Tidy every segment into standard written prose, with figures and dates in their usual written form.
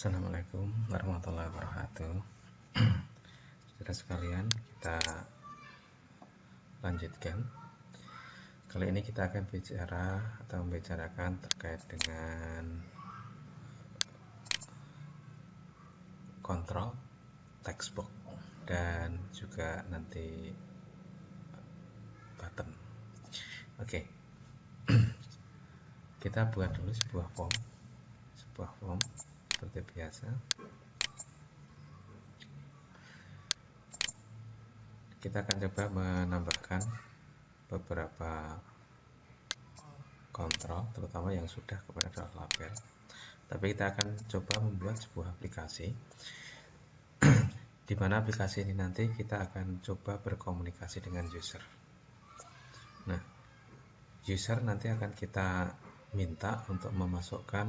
Assalamualaikum warahmatullahi wabarakatuh. Saudara sekalian, kita lanjutkan. Kali ini kita akan membicarakan terkait dengan kontrol textbook dan juga nanti button. Oke. Kita buat dulu sebuah form seperti biasa. Kita akan coba menambahkan beberapa kontrol, terutama yang sudah kepada label. Tapi kita akan coba membuat sebuah aplikasi di mana aplikasi ini nanti kita akan coba berkomunikasi dengan user. Nah, user nanti akan kita minta untuk memasukkan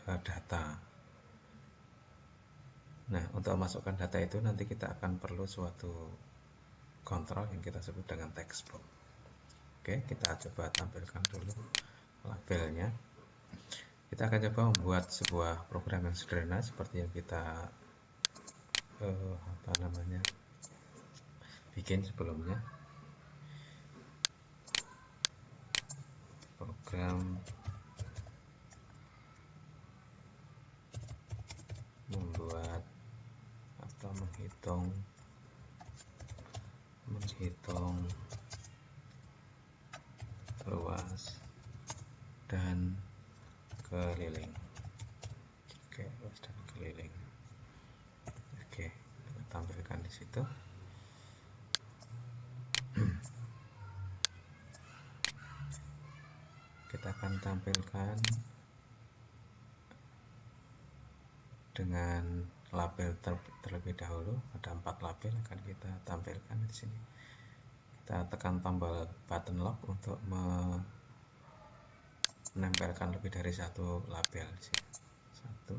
data. Nah, untuk memasukkan data itu nanti kita akan perlu suatu kontrol yang kita sebut dengan textbook. Oke, kita coba tampilkan dulu labelnya. Kita akan coba membuat sebuah program yang sederhana seperti yang kita bikin sebelumnya. Program membuat atau menghitung luas dan keliling. Oke, luas dan keliling. Oke, kita tampilkan di situ. Kita akan tampilkan dengan label terlebih dahulu. Ada 4 label akan kita tampilkan di sini. Kita tekan tombol button lock untuk menempelkan lebih dari satu label di sini. 1,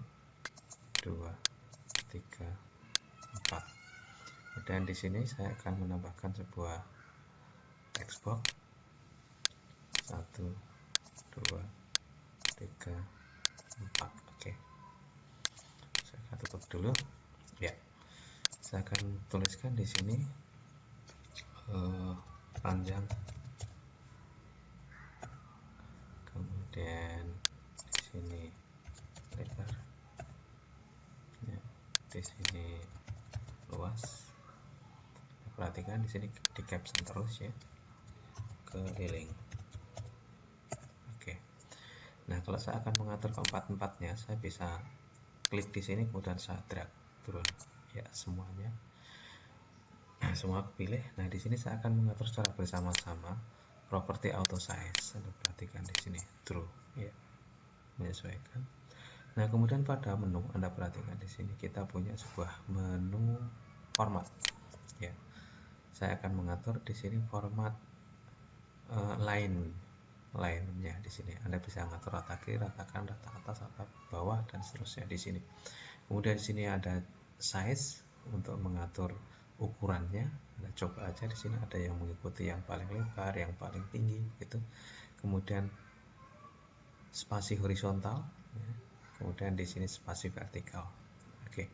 2, 3, 4. Kemudian di sini saya akan menambahkan sebuah textbox. 1, 2, 3, 4. Oke. Saya akan tutup dulu. Ya. Saya akan tuliskan di sini panjang, kemudian di sini lebar, ya, di sini luas. Perhatikan di sini di caption terus ya, keliling. Oke. Nah, kalau saya akan mengatur keempat-empatnya, saya bisa klik di sini kemudian saya drag turun ya semuanya. Semua pilih. Nah, di sini saya akan mengatur secara bersama-sama properti auto size. Anda perhatikan di sini true ya, menyesuaikan. Nah, kemudian pada menu Anda perhatikan di sini kita punya sebuah menu format ya. Saya akan mengatur di sini format line-nya di sini. Anda bisa mengatur rata kiri, rata kanan, rata atas, rata bawah dan seterusnya di sini. Kemudian di sini ada size untuk mengatur ukurannya. Anda coba aja di sini ada yang mengikuti yang paling lebar, yang paling tinggi gitu. Kemudian spasi horizontal, ya. Kemudian di sini spasi vertikal. Oke.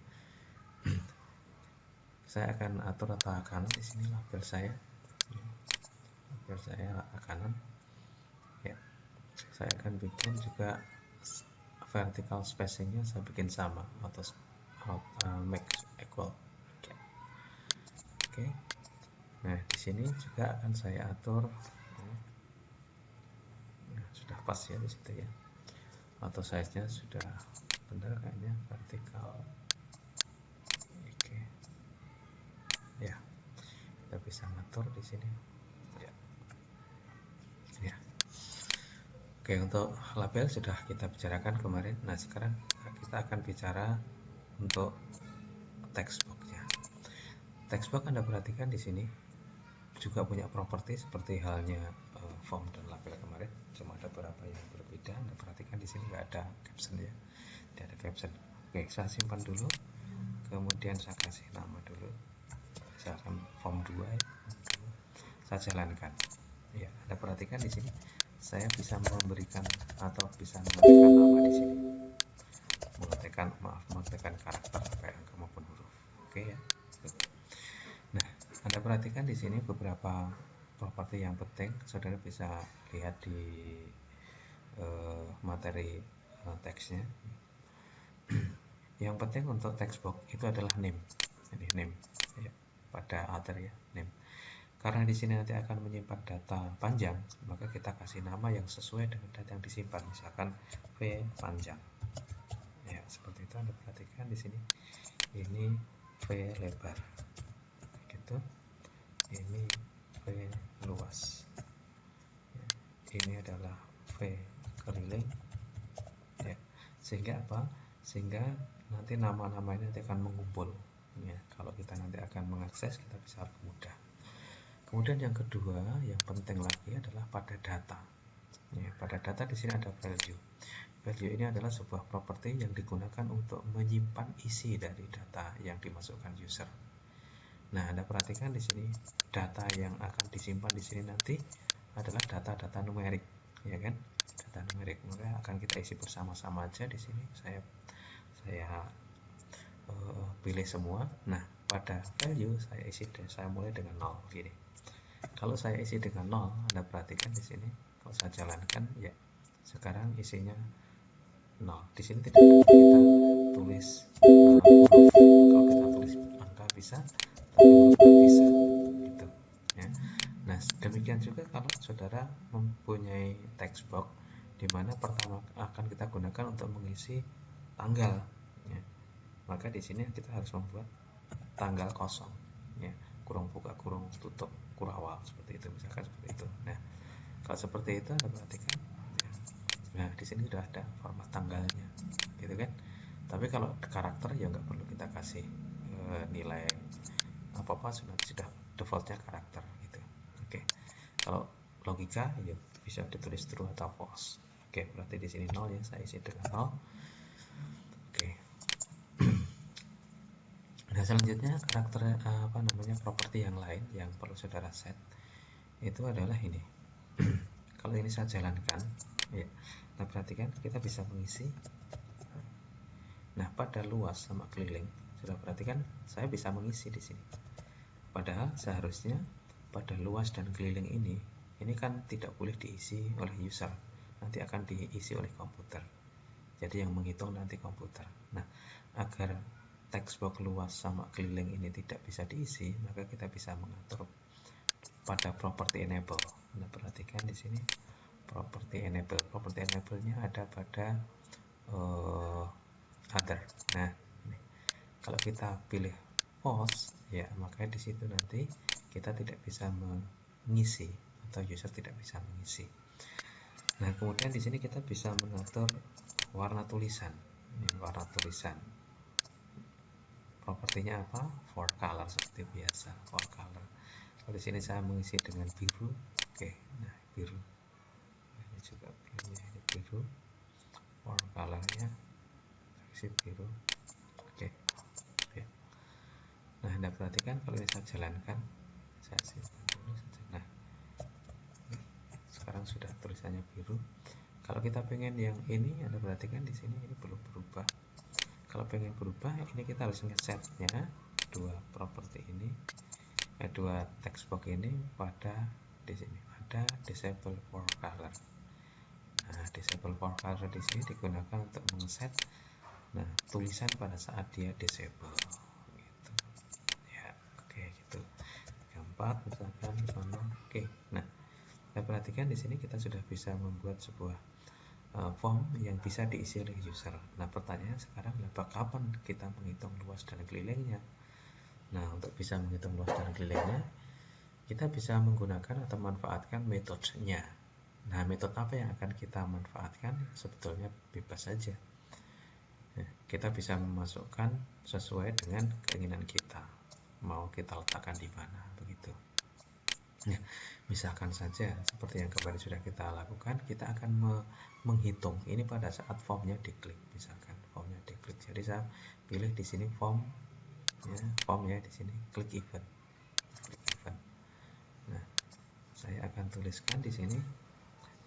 Saya akan atur rata kanan di sini label saya. Label saya rata kanan. Ya. Saya akan bikin juga vertical spacingnya saya bikin sama atau make equal. Oke. Nah, di sini juga akan saya atur. Nah, sudah pas ya di situ ya. Atau size-nya sudah benar kayaknya vertikal. Oke. Ya. Kita bisa ngatur di sini. Ya. Ya. Oke, untuk label sudah kita bicarakan kemarin. Nah, sekarang kita akan bicara untuk textbox-nya. Textbox Anda perhatikan di sini juga punya properti seperti halnya form dan label kemarin, cuma ada beberapa yang berbeda. Anda perhatikan di sini nggak ada caption ya, tidak ada caption. Oke, saya simpan dulu, kemudian saya kasih nama dulu, misalkan form 2 ya. Saya jalankan. Ya, Anda perhatikan di sini saya bisa memberikan atau bisa memberikan nama di sini. mengetikkan karakter baik angka maupun huruf. Oke ya. Nah, Anda perhatikan di sini beberapa properti yang penting. Saudara bisa lihat di materi teksnya. Yang penting untuk text box itu adalah name. Jadi name ya, pada other ya, name. Karena di sini nanti akan menyimpan data panjang, maka kita kasih nama yang sesuai dengan data yang disimpan. Misalkan V panjang. Ya, seperti itu. Anda perhatikan di sini. Ini V lebar. Gitu. Ini V luas. Ya, ini adalah V keliling. Ya. Sehingga apa? Sehingga nanti nama-nama ini nanti akan mengumpul. Ya, kalau kita nanti akan mengakses, kita bisa lebih mudah. Kemudian yang kedua, yang penting lagi adalah pada data. Ya, pada data di sini ada value. Value ini adalah sebuah properti yang digunakan untuk menyimpan isi dari data yang dimasukkan user. Nah, Anda perhatikan di sini data yang akan disimpan di sini nanti adalah data-data numerik, ya kan? Data numerik. Maka akan kita isi bersama-sama aja di sini. Saya pilih semua. Nah, pada value saya mulai dengan 0 gini. Kalau saya isi dengan 0, Anda perhatikan di sini, kalau saya jalankan, ya sekarang isinya 0. Di sini tidak kita tulis huruf. Kalau kita tulis angka bisa, tapi huruf nggak bisa. Gitu. Ya. Nah, demikian juga kalau saudara mempunyai text box, di mana pertama akan kita gunakan untuk mengisi tanggal. Ya. Maka di sini kita harus membuat tanggal kosong. Ya. Kurung buka, kurung tutup, kurawal, seperti itu, misalkan seperti itu. Nah, kalau seperti itu Anda perhatikan, ya. Nah di sini sudah ada format tanggalnya, gitu kan. Tapi kalau karakter ya nggak perlu kita kasih nilai apa sudah defaultnya karakter gitu. Oke. Kalau logika ya bisa ditulis true atau false. Oke, berarti di sini 0 ya, saya isi dengan 0. Oke. Nah, selanjutnya karakter properti yang lain yang perlu saudara set itu adalah ini. Kalau ini saya jalankan, ya. Nah, perhatikan kita bisa mengisi. Nah, pada luas sama keliling, sudah perhatikan saya bisa mengisi di sini. Padahal seharusnya pada luas dan keliling ini kan tidak boleh diisi oleh user. Nanti akan diisi oleh komputer. Jadi yang menghitung nanti komputer. Nah, agar text box luas sama keliling ini tidak bisa diisi, maka kita bisa mengatur pada property enable. Anda perhatikan di sini property enable. Property enable-nya ada pada other. Nah, ini. Kalau kita pilih false, ya maka di situ nanti kita tidak bisa mengisi atau user tidak bisa mengisi. Nah, kemudian di sini kita bisa mengatur warna tulisan. Ini warna tulisan. Propertinya apa? For color seperti biasa, for color. Kalau di sini saya mengisi dengan biru, oke. Nah, biru. Ini juga biru. For colornya isi biru, oke. Ya. Nah, Anda perhatikan kalau ini saya jalankan, saya simpan dulu saja. Nah, sekarang sudah tulisannya biru. Kalau kita pengen yang ini, Anda perhatikan di sini ini belum berubah. Kalau pengen berubah, ini kita harus ngesetnya dua properti ini, dua text box ini pada di sini ada disable for color. Nah, disable for color di sini digunakan untuk mengset tulisan pada saat dia disable. Gitu. Ya, oke gitu. Keempat, misalkan sama, oke. Nah, kita perhatikan di sini kita sudah bisa membuat sebuah form yang bisa diisi oleh user. Nah, pertanyaan sekarang adalah kapan kita menghitung luas dan kelilingnya. Nah, untuk bisa menghitung luas dan kelilingnya, kita bisa menggunakan atau manfaatkan metodenya. Nah, metode apa yang akan kita manfaatkan? Sebetulnya bebas saja. Nah, kita bisa memasukkan sesuai dengan keinginan kita. Mau kita letakkan di mana, begitu. Nah, misalkan saja seperti yang kemarin sudah kita lakukan, kita akan menghitung ini pada saat formnya diklik. Misalkan formnya diklik, jadi saya pilih di sini form ya di sini klik event. Nah, saya akan tuliskan di sini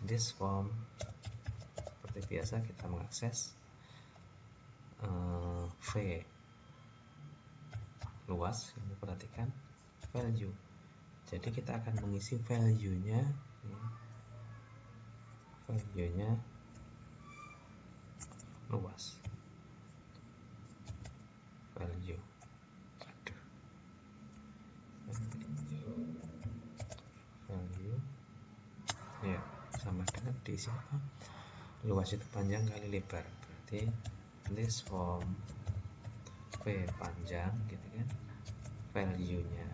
this form. Seperti biasa kita mengakses V luas, ini perhatikan value. Jadi kita akan mengisi value-nya, luas, value, value, ya sama dengan diisi apa? Luas itu panjang kali lebar, berarti list form V panjang gitu kan, value-nya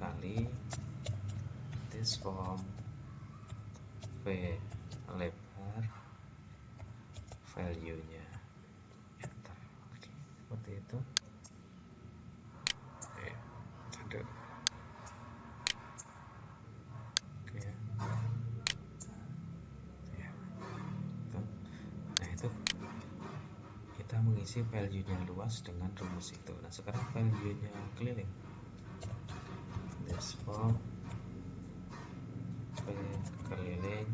kali this form V lebar, value-nya, enter. Oke, seperti itu. Oke, ya. Nah itu kita mengisi value-nya luas dengan rumus itu. Nah sekarang value-nya keliling, this form V keliling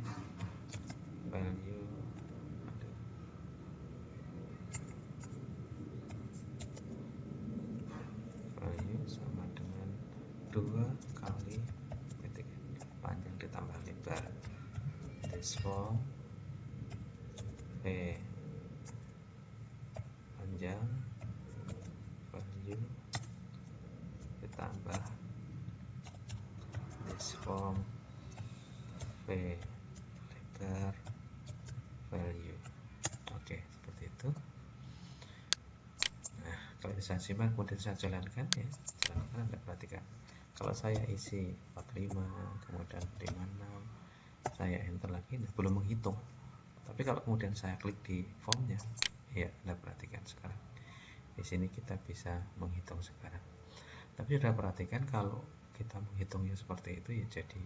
value sama dengan 2 kali titik panjang ditambah lebar, this form V panjang value ditambah this form V lebar value. Oke, seperti itu. Nah kalau bisa simak kemudian saya jalankan ya, jalankan. Anda perhatikan kalau saya isi 45 kemudian 56 saya enter lagi, nah, belum menghitung. Tapi kalau kemudian saya klik di formnya, ya Anda perhatikan sekarang di sini kita bisa menghitung sekarang. Tapi sudah perhatikan kalau kita menghitungnya seperti itu ya, jadi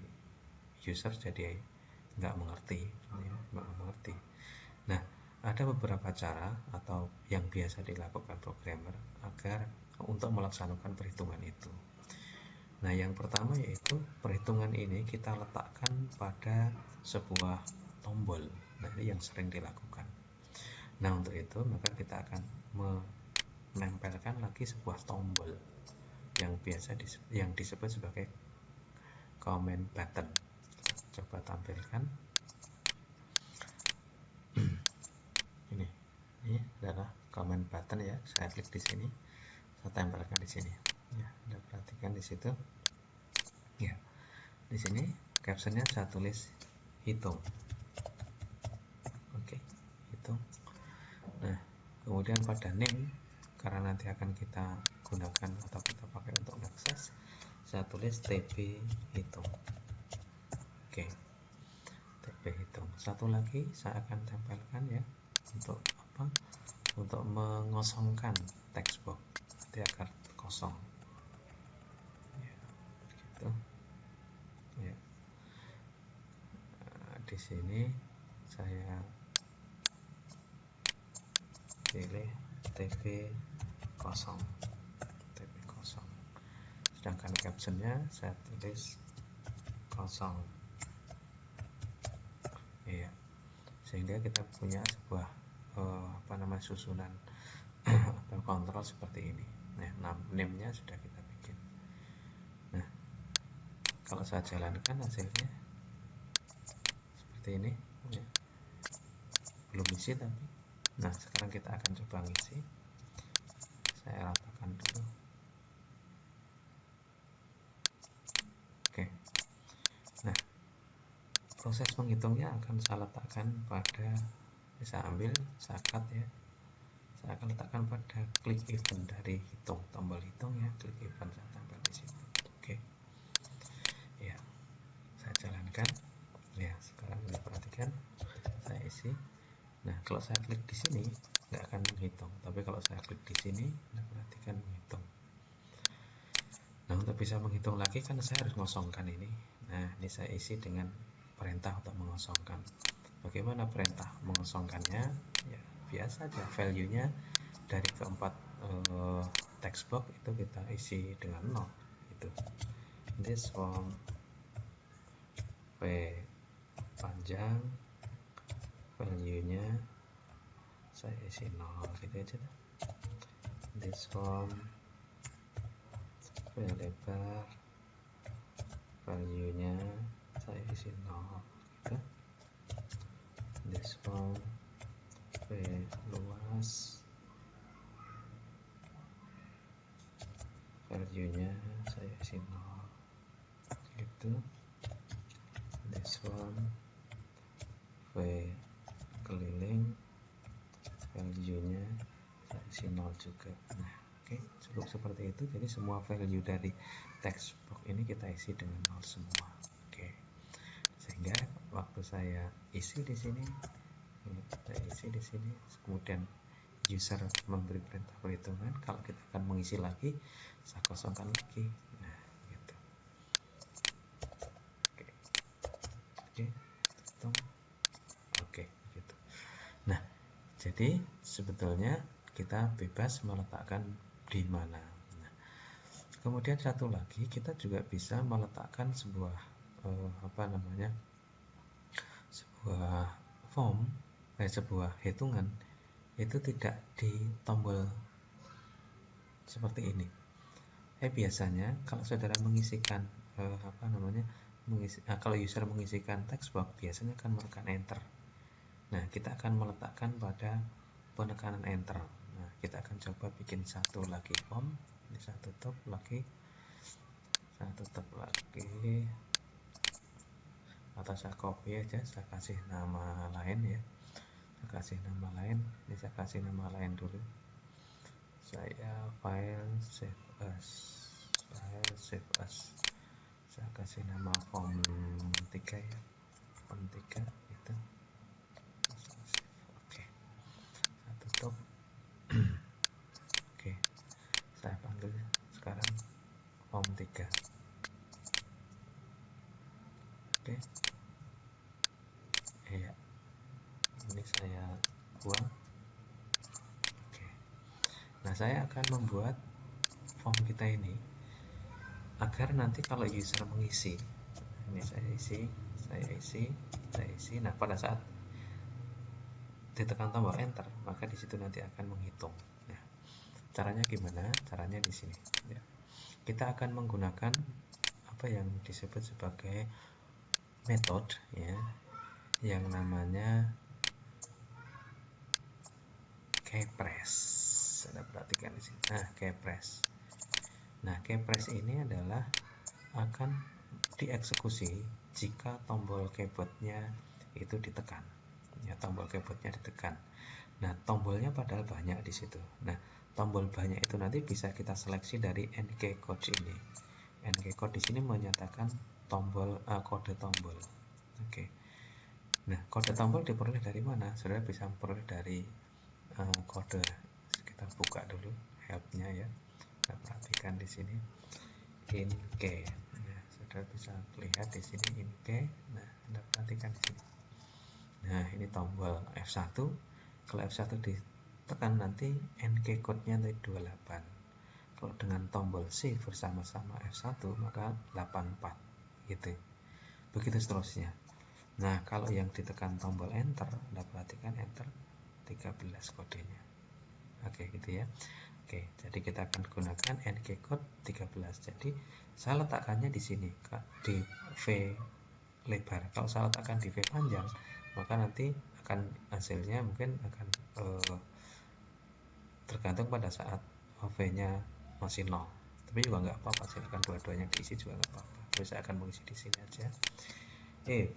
user jadi nggak mengerti, ya, nggak mengerti. Nah ada beberapa cara atau yang biasa dilakukan programmer agar untuk melaksanakan perhitungan itu. Nah yang pertama yaitu perhitungan ini kita letakkan pada sebuah tombol. Nah ini yang sering dilakukan. Nah untuk itu maka kita akan menempelkan lagi sebuah tombol yang biasa yang disebut sebagai comment button. Coba tampilkan. Ini adalah comment button ya. Saya klik di sini, saya tempelkan di sini. Ya, Anda perhatikan di situ. Ya, di sini captionnya saya tulis hitung. Oke, hitung. Nah, kemudian pada name, karena nanti akan kita gunakan atau kita pakai untuk mengakses, saya tulis TB hitung. Oke, TB hitung. Satu lagi saya akan tempelkan ya, untuk apa? Untuk mengosongkan text box, nanti agar kosong. Ya, gitu. Ya. Nah, di sini saya pilih TB kosong, TB kosong. Sedangkan captionnya saya tulis kosong. Iya, sehingga kita punya sebuah susunan atau kontrol seperti ini. Nah, name-nya sudah kita bikin. Nah, kalau saya jalankan hasilnya seperti ini, ya. Belum isi tapi. Nah, sekarang kita akan coba ngisi. Saya ratakan dulu. Oke. Nah, proses menghitungnya akan saya letakkan pada, bisa ambil, saya cut ya. Saya akan letakkan pada klik event dari hitung, tombol hitung ya, klik event saya tempel di situ. Oke. Ya, saya jalankan. Ya, sekarang kita perhatikan, saya isi. Nah, kalau saya klik di sini nggak akan menghitung, tapi kalau saya klik di sini, Anda perhatikan menghitung. Nah, untuk bisa menghitung lagi kan saya harus mengosongkan ini. Nah, ini saya isi dengan perintah untuk mengosongkan. Bagaimana perintah mengosongkannya? Ya, biasa aja, value-nya dari keempat text box itu kita isi dengan 0. Itu this form V panjang, value-nya saya isi 0 gitu aja. This form V lebar, value nya saya isi 0 gitu. This form V luas, value nya saya isi 0 gitu. This form V keliling, value nya saya isi 0 juga. Nah, oke, cukup seperti itu. Jadi semua value dari text box ini kita isi dengan 0 semua. Oke, sehingga waktu saya isi di sini, saya isi di sini, kemudian user memberi perintah perhitungan, kalau kita akan mengisi lagi, saya kosongkan lagi. Nah, gitu. Oke, hitung. Oke, gitu. Nah, jadi sebetulnya kita bebas meletakkan di mana. Nah, kemudian satu lagi, kita juga bisa meletakkan sebuah sebuah form, sebuah hitungan itu tidak di tombol seperti ini. Biasanya kalau saudara mengisikan kalau user mengisikan text box, biasanya akan menekan enter. Nah, kita akan meletakkan pada penekanan enter. Nah, kita akan coba bikin satu lagi form, ini saya tutup lagi, atau saya copy aja, saya kasih nama lain ya. Kasih nama lain, ini saya kasih nama lain dulu, saya file save as, saya kasih nama form 3 ya, form 3 itu. Oke, saya tutup. Oke, saya panggil sekarang form 3. Oke, iya, ini saya buang. Oke, nah saya akan membuat form kita ini agar nanti kalau user mengisi, ini saya isi. Nah, pada saat ditekan tombol enter, maka di situ nanti akan menghitung. Nah, caranya gimana? Caranya di sini. Ya. Kita akan menggunakan apa yang disebut sebagai metode ya, yang namanya keypress. Anda perhatikan di sini. Nah, keypress. Nah, keypress ini adalah akan dieksekusi jika tombol keyboardnya itu ditekan. Ya, tombol keyboardnya ditekan. Nah, tombolnya padahal banyak di situ. Nah, tombol banyak itu nanti bisa kita seleksi dari NK code ini. NK code di sini menyatakan tombol kode tombol. Oke. Nah, kode tombol diperoleh dari mana? Saudara bisa memperoleh dari kode. Kita buka dulu help-nya ya. Kita perhatikan di sini INK. Nah, saudara bisa lihat di sini INK. Nah, Anda perhatikan di sini. Nah, ini tombol F1. Kalau F1 ditekan nanti NK code-nya nanti 28. Kalau dengan tombol C bersama-sama F1 maka 84 gitu. Begitu seterusnya. Nah, kalau yang ditekan tombol enter, Anda perhatikan enter 13 kodenya. Oke, gitu ya. Oke, jadi kita akan gunakan NK code 13. Jadi saya letakkannya di sini, Kak, di V lebar. Kalau saya letakkan di V panjang, maka nanti akan hasilnya mungkin akan tergantung pada saat V-nya masih 0. Tapi juga nggak apa-apa, silakan dua-duanya diisi juga nggak apa-apa. Tapi saya akan mengisi di sini aja. If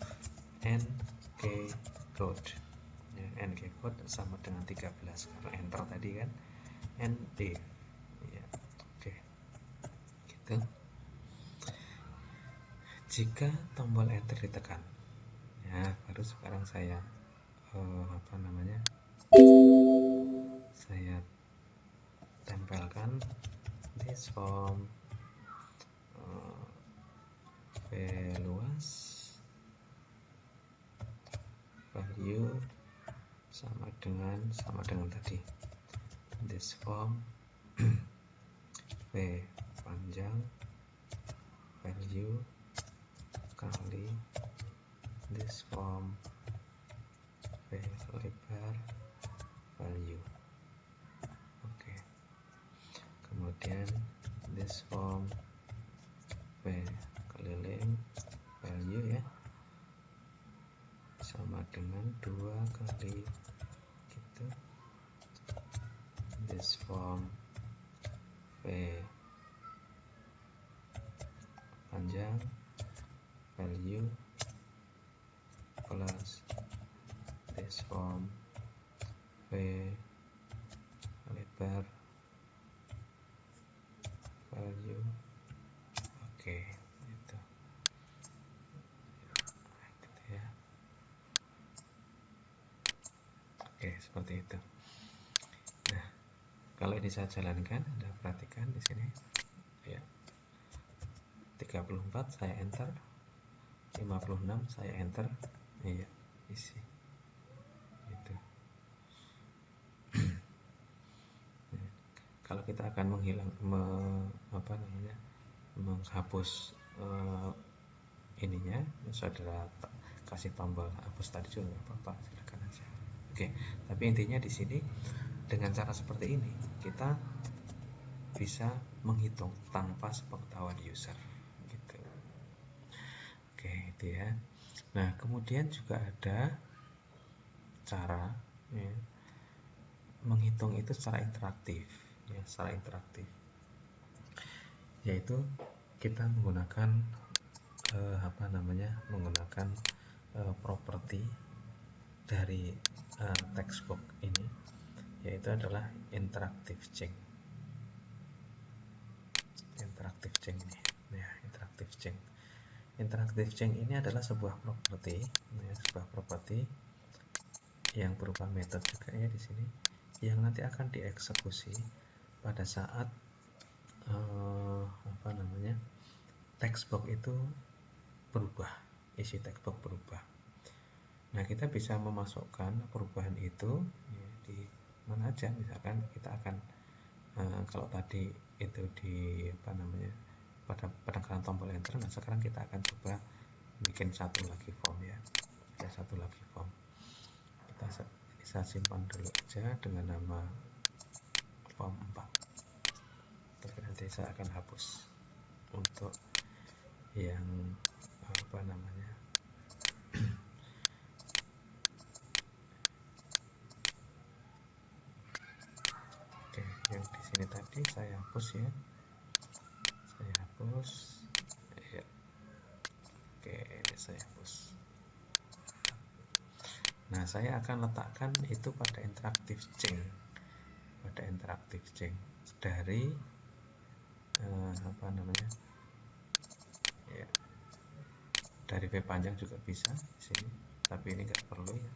NK code, ya, NK code sama dengan 13 karena enter tadi kan, ND, ya, oke, gitu. Jika tombol enter ditekan, ya, baru sekarang saya saya tempelkan this form V luas, value sama dengan tadi this form V panjang, value kali this form V lebar, value. Oke. Kemudian this form v keliling value ya sama dengan 2 kali gitu this form v panjang value plus this form v lebar value. Oke, itu gitu ya. Oke, seperti itu. Nah, kalau ini saya jalankan, Anda perhatikan di sini ya. 34 saya enter, 56 saya enter, iya isi gitu. Kalau kita akan menghapus ininya, saudara kasih tombol hapus tadi juga nggak apa-apa, silakan aja. Oke, tapi intinya di sini dengan cara seperti ini kita bisa menghitung tanpa sepengetahuan user gitu. Oke, itu ya. Nah, kemudian juga ada cara ya, menghitung itu secara interaktif ya, secara interaktif, yaitu kita menggunakan menggunakan properti dari textbook ini, yaitu adalah interactive chain. Interactive chain ini ya, interactive chain. Interactive chain ini adalah sebuah properti ya, sebuah properti yang berupa metode juga ya di sini, yang nanti akan dieksekusi pada saat textbook itu berubah, isi textbook berubah. Nah, kita bisa memasukkan perubahan itu ya, di mana aja. Misalkan kita akan kalau tadi itu di pada penekanan tombol enter, nah sekarang kita akan coba bikin satu lagi form ya. Ada satu lagi form. Kita bisa simpan dulu aja dengan nama form 4. Tapi nanti saya akan hapus untuk yang Oke, yang di sini tadi saya hapus ya. Saya hapus. Ya. Oke, ini saya hapus. Nah, saya akan letakkan itu pada interactive chain. Pada interactive chain dari ya, dari V panjang juga bisa di sini, tapi ini nggak perlu ya,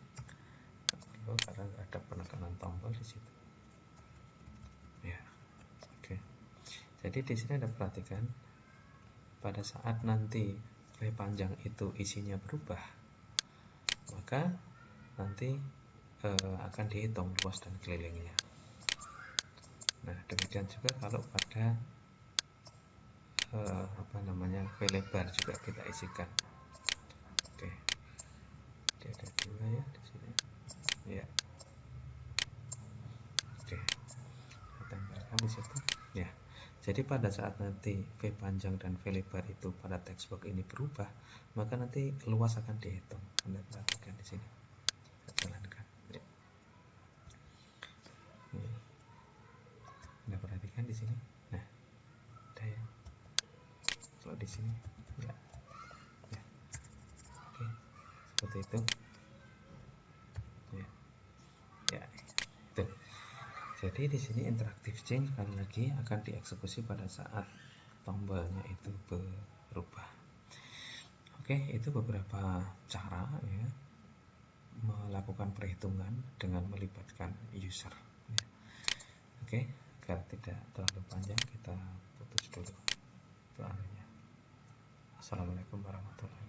nggak perlu karena nggak ada penekanan tombol di situ ya. Oke, jadi di sini Anda perhatikan pada saat nanti V panjang itu isinya berubah, maka nanti akan dihitung luas dan kelilingnya. Nah, demikian juga kalau pada V lebar juga kita isikan. Oke, jadi ada 2 ya di sini ya. Oke, kita tempelkan di situ ya. Jadi pada saat nanti V panjang dan V lebar itu pada textbook ini berubah, maka nanti luas akan dihitung. Anda perhatikan di sini, saya jalankan ya. Anda perhatikan di sini. Nah, ada ya. Kalau di sini ya. Oke, seperti itu ya. Ya, itu. Jadi di sini interactive chain sekali lagi akan dieksekusi pada saat tombolnya itu berubah. Oke, itu beberapa cara ya melakukan perhitungan dengan melibatkan user ya. Oke, agar tidak terlalu panjang kita putus dulu. Itu anunya. Assalamualaikum warahmatullahi wabarakatuh.